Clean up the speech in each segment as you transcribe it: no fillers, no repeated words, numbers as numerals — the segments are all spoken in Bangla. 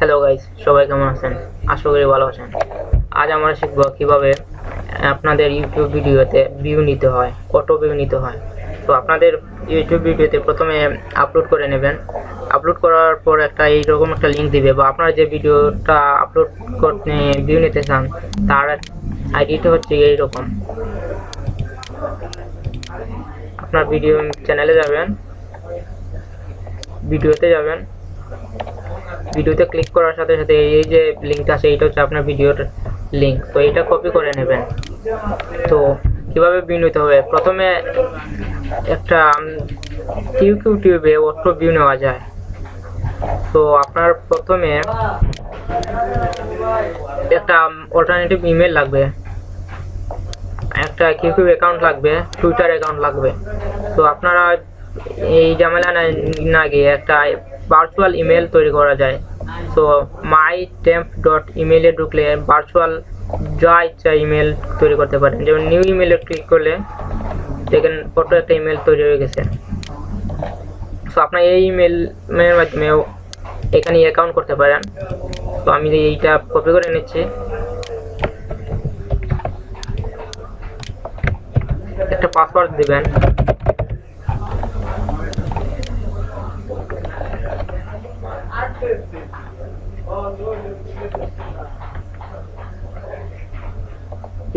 হ্যালো গাইস, সবাই কেমন আছেন? আশা করি ভালো আছেন। আজ আমরা শিখব কিভাবে আপনাদের ইউটিউব ভিডিওতে ভিউ নিতে হয়, অটো ভিউ নিতে হয়। তো আপনাদের ইউটিউব ভিডিওতে প্রথমে আপলোড করে নেবেন। আপলোড করার পর এইরকম একটা লিঙ্ক দিবে, বা আপনারা যে ভিডিওটা আপলোড করতে ভিউ নিতে চান তার আইডিটা হচ্ছে এইরকম। আপনার ভিডিও চ্যানেলে যাবেন, ভিডিওতে যাবেন, ভিডিওতে ক্লিক করার সাথে সাথে এই যে লিঙ্কটা আছে এটা হচ্ছে আপনার ভিডিওর লিঙ্ক। তো এটা কপি করে নেবেন। তো কিভাবে ভিউ নিতে হবে, প্রথমে একটা ইউটিউবে অটো ভিউ নেওয়া যায়। তো আপনার প্রথমে একটা অল্টারনেটিভ ইমেল লাগবে, একটা ইউটিউব অ্যাকাউন্ট লাগবে, টুইটার অ্যাকাউন্ট লাগবে। তো আপনারা এই ঝামেলা না গিয়ে একটা ভার্চুয়াল ইমেল তৈরি করা যায়। তো mytemp.email এ ঢুকলে ভার্চুয়াল যা ইচ্ছা ইমেল তৈরি করতে পারেন। যেমন নিউ ইমেলে ক্লিক করলে দেখেন ফটো একটা ইমেল তৈরি হয়ে গেছে। তো আপনার এই ইমেলের মাধ্যমেও এখানে অ্যাকাউন্ট করতে পারেন। তো আমি এইটা কপি করে নিচ্ছি। একটা পাসওয়ার্ড দিবেন।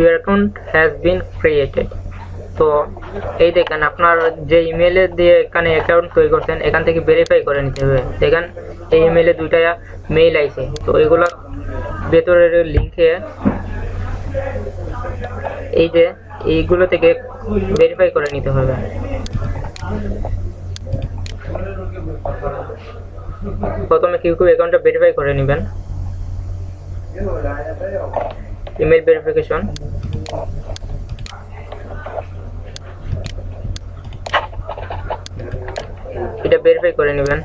Your account has been created. তো এই দেখেন আপনার যে ইমেলে দিয়ে এখানে অ্যাকাউন্ট তৈরি করছেন এখান থেকে ভেরিফাই করে নিতে হবে। দেখেন এই ইমেলে দুইটা মেইল আইছে। তো এগুলো ভেতরের লিঙ্কে এই যে এইগুলো থেকে ভেরিফাই করে নিতে হবে। প্রথমে কিউকিউ অ্যাকাউন্টটা ভেরিফাই করে নেবেন। ইমেল ভেরিফিকেশন, এটা ভেরিফাই করে নেবেন।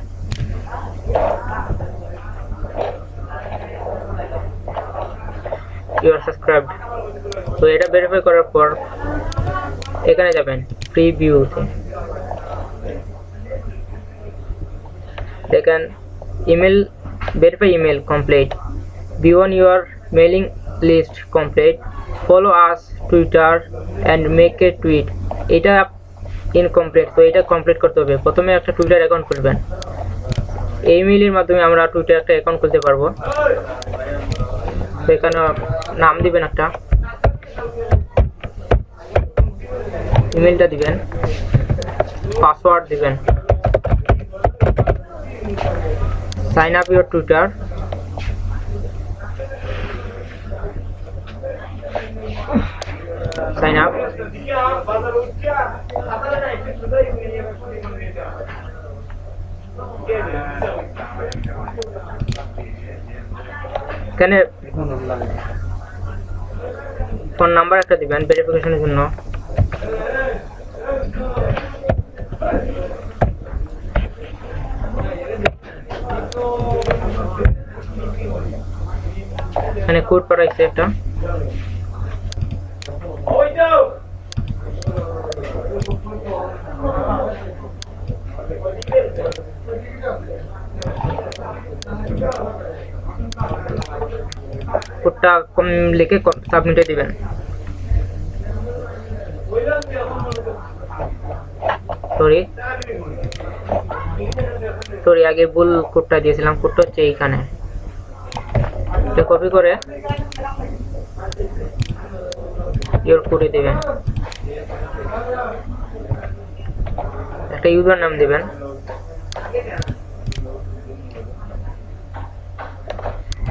You are subscribed. তো এটা ভেরিফাই করার পর এখানে যাবেন প্রিভিউতে। দেখেন email verify email complete, view on your mailing list complete, follow us Twitter and make a tweet. এটা ইনকমপ্লিট। তো এটা কমপ্লিট করতে হবে। প্রথমে একটা টুইটার অ্যাকাউন্ট খুলবেন। এই মেইলের মাধ্যমে আমরা টুইটার একটা অ্যাকাউন্ট খুলতে পারবো। তো এখানে নাম দিবেন, একটা ইমেলটা দিবেন, পাসওয়ার্ড দিবেন, sign up your Twitter, sign up. এখানে ফোন নাম্বার একটা দিবেন ভেরিফিকেশনের জন্য। এখানে কোড পাঠাইছে একটা। কোডটা লিখে সাবমিটে দিবেন। সরি আগে ভুল কোডটা দিয়েছিলাম। কোডটা হচ্ছে এইখানে। এটা কপি করে ইউর কোডে দিবেন। একটা ইউজার নাম দিবেন।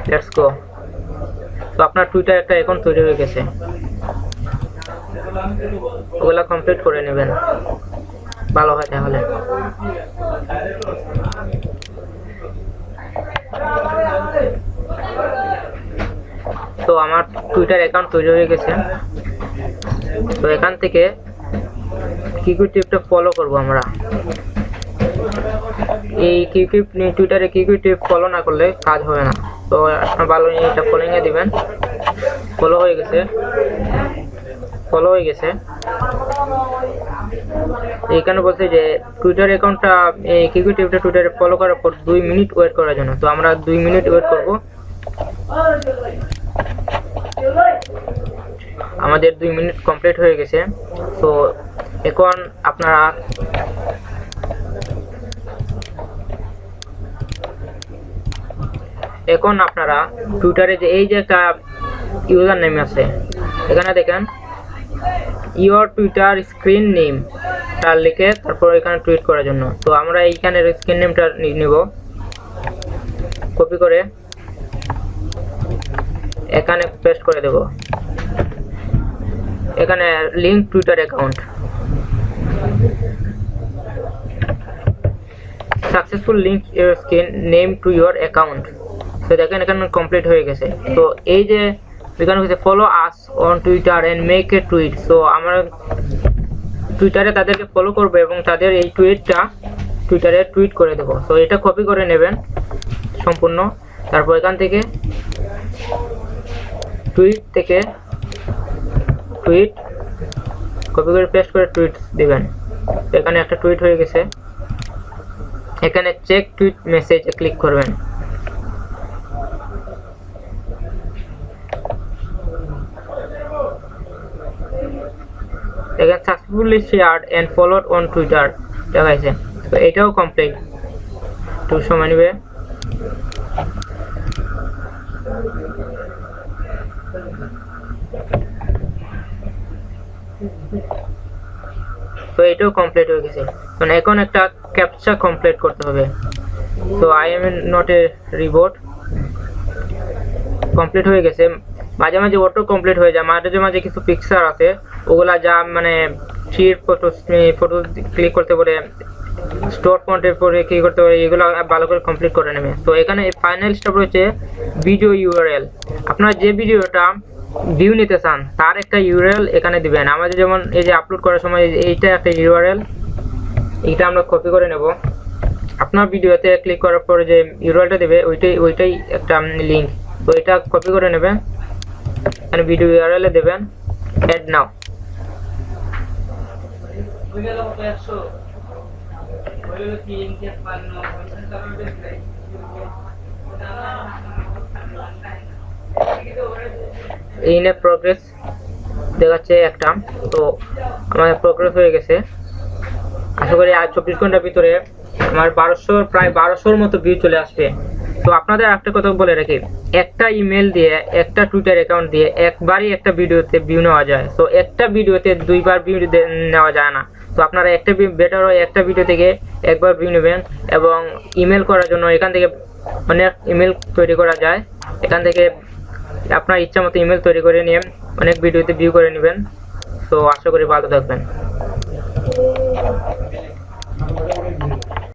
Let's go. তো আপনার টুইটার একটা অ্যাকাউন্ট তৈরি হয়ে গেছে। ওগুলা কমপ্লিট করে নেবেন, ভালো হয় তাহলে। তো আমার টুইটার অ্যাকাউন্ট তৈরি হয়ে গেছে। তো এখান থেকে কিউকিউ টিপটা ফলো করব আমরা। এই কিউকিউ টুইটারে কিউকিউ টিপ ফলো না করলে কাজ হবে না। তো আপনার ভালো এটা ফলোইং এ দিবেন। ফলো হয়ে গেছে, ফলো হয়ে গেছে। এখানে বলছে যে টুইটার অ্যাকাউন্টটা কিউকিউটিভটা টুইটারে ফলো করার পর 2 মিনিট ওয়েট করার জন্য। তো আমরা 2 মিনিট ওয়েট করব। আমাদের 2 মিনিট কমপ্লিট হয়ে গেছে। তো এখন আপনারা টুইটারে যে এই যে একটা ইউজার নেম আছে, এখানে দেখেন ইওর টুইটার স্ক্রিন নেম তার লিখে তারপর এখানে টুইট করার জন্য। তো আমরা এইখানে স্ক্রিন নেমটা নিব, কপি করে এখানে পেস্ট করে দেব। এখানে link Twitter account, successful link your screen name to your account. তো দেখেন এখানে কমপ্লিট হয়ে গেছে। তো এই যে এখানে হচ্ছে follow us on Twitter and make a tweet. So আমরা টুইটারে তাদেরকে ফলো করব এবং তাদের এই টুইটটা টুইটারে টুইট করে দেব। সো এটা কপি করে নেবেন সম্পূর্ণ, তারপর এখান থেকে টুইট কপি করে পেস্ট করে টুইট দিবেন। এখানে একটা টুইট হয়ে গেছে। এখানে চেক টুইট মেসেজে ক্লিক করবেন। দেখেন successfully shared and followed on Twitter দেখাইছে। তো এটাও কমপ্লিট, একটু সময় নেবে। তো এটাও কমপ্লিট হয়ে গেছে। মানে এখন একটা ক্যাপচা কমপ্লিট করতে হবে। তো I am not a reboot complete হয়ে গেছে। মাঝে মাঝে অটো কমপ্লিট হয়ে যায়, মাঝে মাঝে কিছু পিকচার আছে ওগুলা যা মানে থ্রির ফটো ক্লিক করতে পারে, স্টোর ফন্টের পরে কি করতে পারে, এগুলো ভালো করে কমপ্লিট করে নেবে। তো এখানে ফাইনাল স্টেপ রয়েছে ভিডিও ইউআরএল। আপনারা যে ভিডিওটা ভিউ নিতে চান তার একটা ইউআরএল এখানে দিবেন। আমাদের যেমন এই যে আপলোড করার সময় এইটা একটা ইউআরএল, এইটা আমরা কপি করে নেব। আপনার ভিডিওতে ক্লিক করার পরে যে ইউআরএলটা দেবে ওইটাই একটা লিংক। তো এটা কপি করে নেবেন, এখানে ভিডিও ইউআরএল এ দেবেন add now. In a progress দেখাচ্ছে একটা। তো আমার প্রোগ্রেস হয়ে গেছে। আশা করি আজ 24 ঘন্টার ভিতরে আমার প্রায় 1200-র মতো ভিউ চলে আসবে। তো আপনাদের একটা কথা বলে রাখি, একটা ইমেল দিয়ে একটা টুইটার অ্যাকাউন্ট দিয়ে একবারই একটা ভিডিওতে ভিউ নেওয়া যায়। তো একটা ভিডিওতে 2বার ভিউ নেওয়া যায় না। তো আপনারা বেটার হয় একটা ভিডিও থেকে একবার ভিউ নেবেন। এবং ইমেল করার জন্য এখান থেকে অনেক ইমেল তৈরি করা যায়। এখান থেকে আপনার ইচ্ছা মতো ইমেল তৈরি করে নিয়ে অনেক ভিডিওতে ভিউ করে নেবেন। তো আশা করি ভালো থাকবেন।